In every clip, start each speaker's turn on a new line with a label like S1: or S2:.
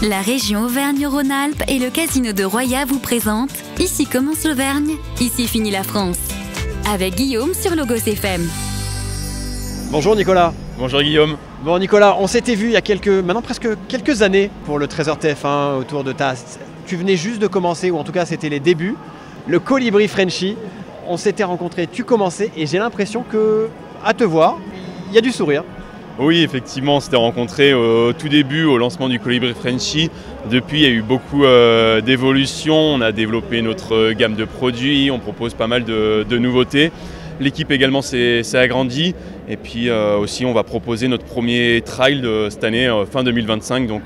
S1: La région Auvergne-Rhône-Alpes et le casino de Roya vous présentent Ici commence l'Auvergne, ici finit la France. Avec Guillaume sur Logos FM.
S2: Bonjour Nicolas.
S3: Bonjour Guillaume.
S2: Bon Nicolas, on s'était vu il y a maintenant presque quelques années pour le Trésor TF1 autour de tu venais juste de commencer, ou en tout cas c'était les débuts, le Colibri Frenchy. On s'était rencontrés, tu commençais et j'ai l'impression que, à te voir, il y a du sourire.
S3: Oui, effectivement, on s'était rencontrés au tout début, au lancement du Colibri Frenchy. Depuis, il y a eu beaucoup d'évolutions. On a développé notre gamme de produits, on propose pas mal de nouveautés. L'équipe également s'est agrandie. Et puis aussi, on va proposer notre premier trail de cette année, fin 2025. Donc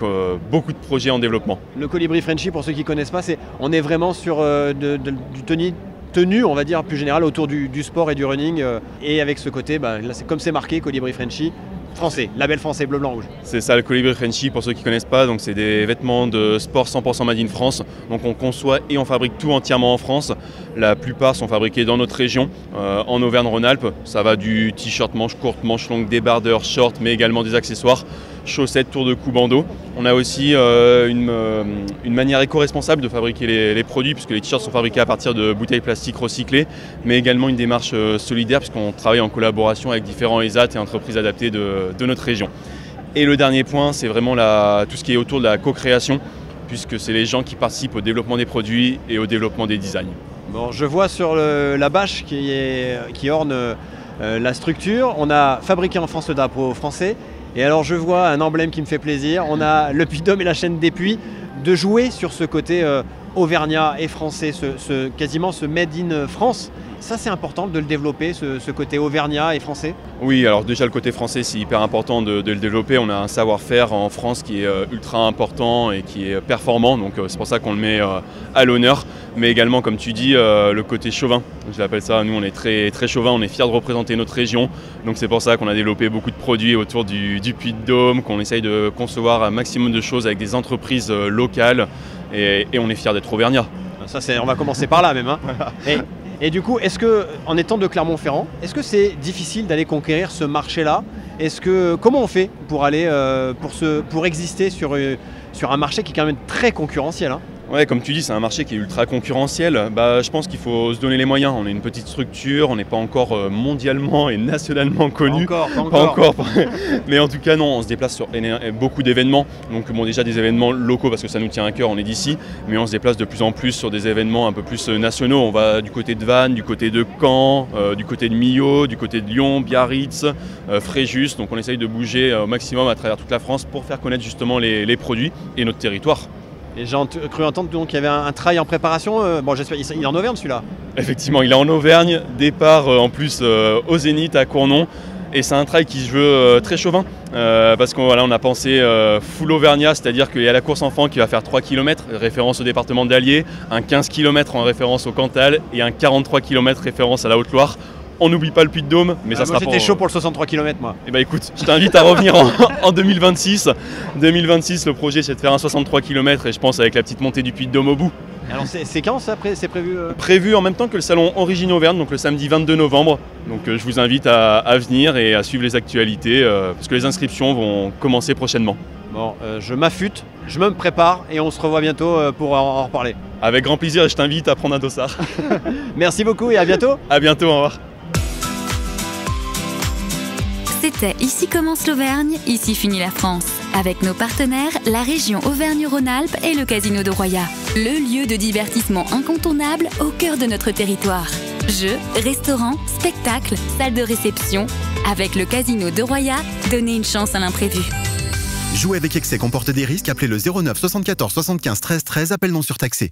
S3: beaucoup de projets en développement. Le
S2: Colibri Frenchy, pour ceux qui ne connaissent pas, on est vraiment sur du tenue, on va dire, plus générale autour du sport et du running. Et avec ce côté, là, comme c'est marqué, Colibri Frenchy, français, label français, bleu, blanc, rouge. C'est ça le Colibri Frenchy, pour ceux qui ne connaissent pas, donc c'est des vêtements de sport 100% made in France. Donc on conçoit et on fabrique tout entièrement en France. La plupart sont fabriqués dans notre région, en Auvergne-Rhône-Alpes. Ça va du t-shirt manche courte, manche longue, débardeur, short, mais également des accessoires, chaussettes, tour de cou, bandeau. On a aussi une manière éco-responsable de fabriquer les produits, puisque les t-shirts sont fabriqués à partir de bouteilles plastiques recyclées, mais également une démarche solidaire, puisqu'on travaille en collaboration avec différents ESAT et entreprises adaptées de notre région. Et le dernier point, c'est vraiment tout ce qui est autour de la co-création, puisque c'est les gens qui participent au développement des produits et au développement des designs. Bon, je vois sur la bâche qui orne la structure, on a fabriqué en France le drapeau français. Et alors je vois un emblème qui me fait plaisir, on a le Puy-de-Dôme et la chaîne des Puys, de jouer sur ce côté auvergnat et français, quasiment ce made in France. Ça c'est important de le développer, ce côté auvergnat et français. Oui, alors déjà le côté français c'est hyper important de le développer. On a un savoir-faire en France qui est ultra important et qui est performant, donc c'est pour ça qu'on le met à l'honneur. Mais également, comme tu dis, le côté chauvin, je l'appelle ça, nous on est très, très chauvin, on est fiers de représenter notre région. Donc c'est pour ça qu'on a développé beaucoup de produits autour du Puy-de-Dôme, qu'on essaye de concevoir un maximum de choses avec des entreprises locales et on est fiers d'être auvergnat. Ça, on va commencer par là même. Hein. Et du coup, est-ce que, en étant de Clermont-Ferrand, est-ce que c'est difficile d'aller conquérir ce marché-là? Comment on fait pour aller pour exister sur un marché qui est quand même très concurrentiel, hein? Ouais, comme tu dis, c'est un marché qui est ultra concurrentiel. Je pense qu'il faut se donner les moyens. On est une petite structure, on n'est pas encore mondialement et nationalement connu. Pas encore. Mais en tout cas, non, on se déplace sur beaucoup d'événements. Donc bon, déjà des événements locaux parce que ça nous tient à cœur, on est d'ici. Mais on se déplace de plus en plus sur des événements un peu plus nationaux. On va du côté de Vannes, du côté de Caen, du côté de Millau, du côté de Lyon, Biarritz, Fréjus. Donc on essaye de bouger au maximum à travers toute la France pour faire connaître justement les produits et notre territoire. Et j'ai cru entendre qu'il y avait un trail en préparation. J'espère, il est en Auvergne celui-là. Effectivement, il est en Auvergne, départ en plus au Zénith à Cournon. Et c'est un trail qui se veut très chauvin, parce qu'on a pensé full auvergnat, c'est-à-dire qu'il y a la course enfant qui va faire 3 km, référence au département d'Allier, un 15 km en référence au Cantal et un 43 km référence à la Haute-Loire. On n'oublie pas le Puy-de-Dôme, mais ça sera j'étais chaud pour le 63 km moi. Et écoute, je t'invite à revenir en 2026. 2026, le projet c'est de faire un 63 km et je pense avec la petite montée du Puy-de-Dôme au bout. Alors c'est quand ça c'est prévu Prévu en même temps que le salon Origine Auvergne, donc le samedi 22 novembre. Donc je vous invite à venir et à suivre les actualités parce que les inscriptions vont commencer prochainement. Bon, je m'affûte, je me prépare et on se revoit bientôt pour en reparler. Avec grand plaisir et je t'invite à prendre un dossard. Merci beaucoup et à bientôt. À bientôt, au revoir.
S1: C'était Ici commence l'Auvergne, ici finit la France. Avec nos partenaires, la région Auvergne-Rhône-Alpes et le casino de Roya. Le lieu de divertissement incontournable au cœur de notre territoire. Jeux, restaurants, spectacles, salles de réception. Avec le casino de Roya, donnez une chance à l'imprévu.
S4: Jouer avec excès comporte des risques. Appelez le 09 74 75 13 13, appel non surtaxé.